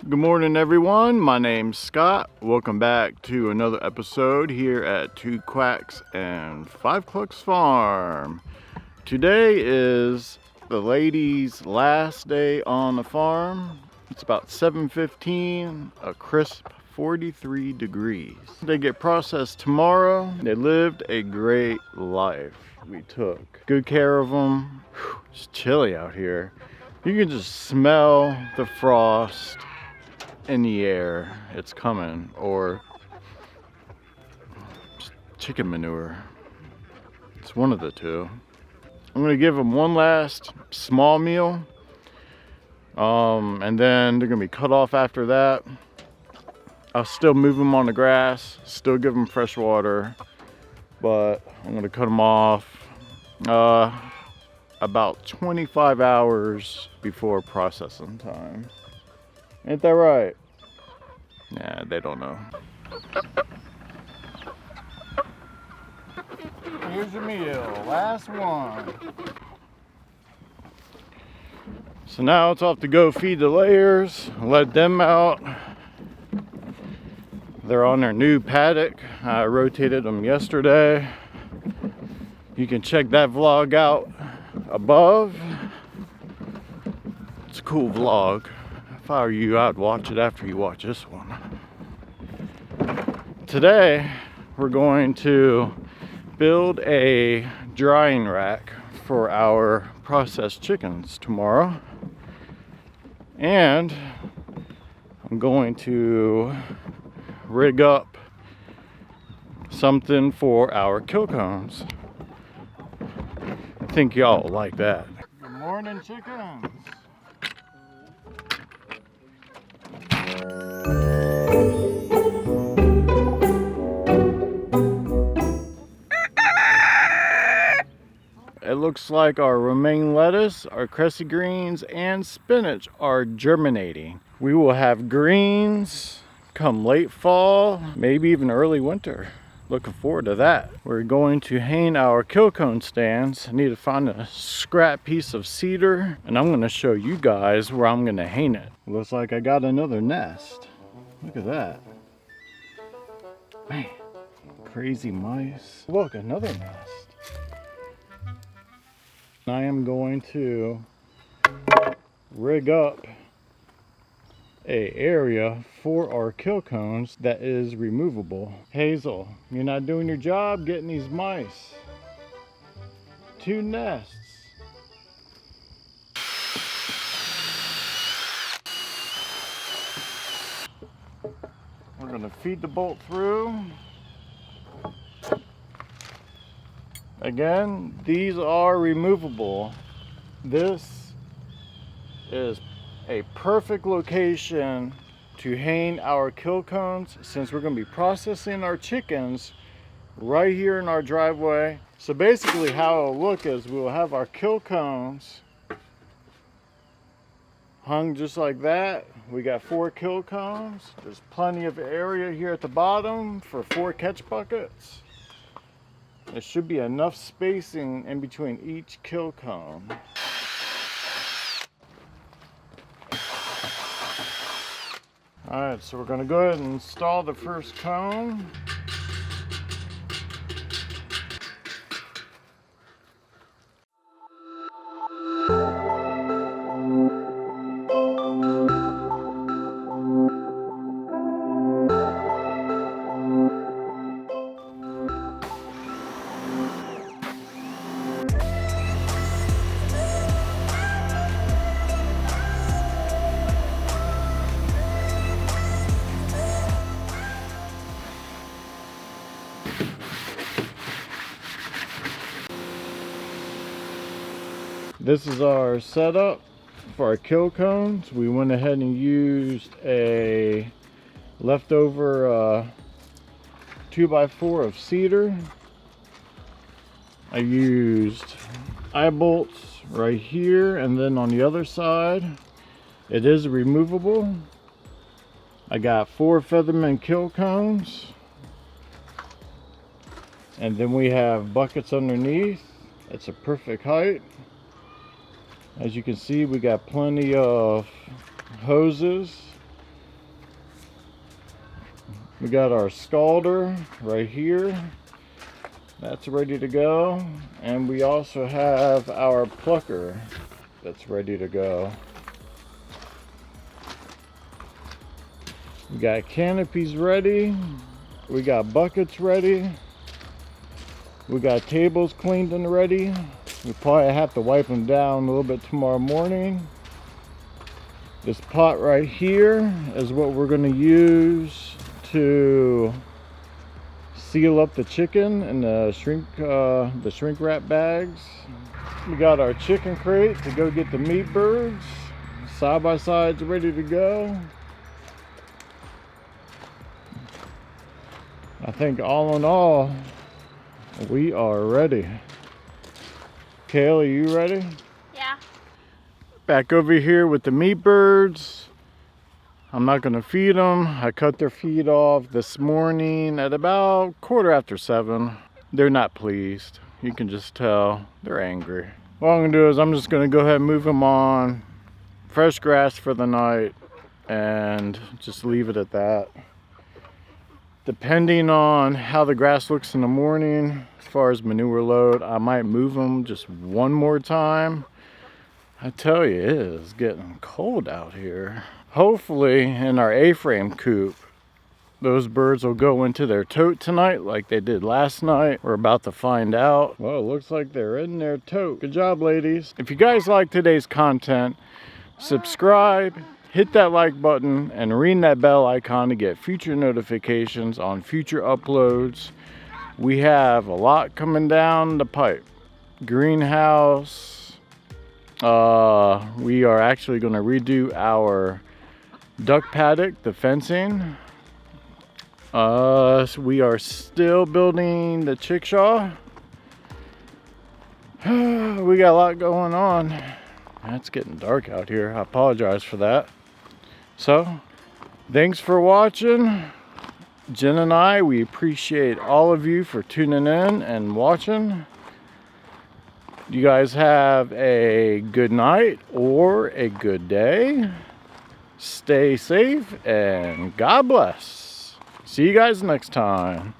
Good morning, everyone. My name's Scott. Welcome back to another episode here at Two Quacks and Five Clucks Farm. Today is the ladies' last day on the farm. It's about 7:15, a crisp 43 degrees. They get processed tomorrow. They lived a great life. We took good care of them. It's chilly out here. You can just smell the frost in the air. It's coming, or chicken manure. It's one of the two. I'm gonna give them one last small meal, and then they're gonna be cut off after that. I'll still move them on the grass, still give them fresh water, but I'm gonna cut them off about 25 hours before processing time. Ain't that right? Nah, they don't know. Here's your meal, last one. So now it's off to go feed the layers, let them out. They're on their new paddock. I rotated them yesterday. You can check that vlog out above. It's a cool vlog. If I were you, I'd watch it after you watch this one. Today, we're going to build a drying rack for our processed chickens tomorrow. And I'm going to rig up something for our kill cones. I think y'all will like that. Good morning, chickens. It looks like our romaine lettuce, our cressy greens, and spinach are germinating. We will have greens come late fall, maybe even early winter. Looking forward to that. We're going to hang our kill cone stands. I need to find a scrap piece of cedar, and I'm gonna show you guys where I'm gonna hang it. Looks like I got another nest. Look at that. Man, crazy mice. Look, another nest. I am going to rig up a area for our kill cones that is removable. Hazel, you're not doing your job getting these mice. 2 nests. We're gonna feed the bolt through. Again, these are removable. This is a perfect location to hang our kill cones since we're going to be processing our chickens right here in our driveway. So basically how it'll look is we'll have our kill cones hung just like that. We got 4 kill cones. There's plenty of area here at the bottom for 4 catch buckets. There should be enough spacing in between each kill cone. Alright, so we're going to go ahead and install the first cone. This is our setup for our kill cones. We went ahead and used a leftover 2x4 of cedar. I used eye bolts right here, and then on the other side it is removable. I got 4 Featherman kill cones, and then we have buckets underneath. It's a perfect height. As you can see, we got plenty of hoses We got our scalder right here. That's ready to go. And we also have our plucker that's ready to go. We got canopies ready. We got buckets ready. We got tables cleaned and ready. We probably have to wipe them down a little bit tomorrow morning. This pot right here is what we're going to use to seal up the chicken in the shrink wrap bags. We got our chicken crate to go get the meat birds. Side by sides ready to go. I think all in all, we are ready. Kayla, you ready? Yeah. Back over here with the meat birds. I'm not gonna feed them. I cut their feed off this morning at about 7:15. They're not pleased. You can just tell they're angry. What I'm gonna do is I'm just gonna go ahead and move them on fresh grass for the night and just leave it at that. Depending on how the grass looks in the morning, as far as manure load, I might move them just one more time. I tell you, it is getting cold out here. Hopefully, in our A-frame coop, those birds will go into their tote tonight like they did last night. We're about to find out. Well, it looks like they're in their tote. Good job, ladies. If you guys like today's content, subscribe, hit that like button, and ring that bell icon to get future notifications on future uploads. We have a lot coming down the pipe. Greenhouse. We are actually going to redo our duck paddock, the fencing. We are still building the chickshaw. We got a lot going on. It's getting dark out here. I apologize for that. So, thanks for watching. Jen and I, we appreciate all of you for tuning in and watching. You guys have a good night or a good day. Stay safe and God bless. See you guys next time.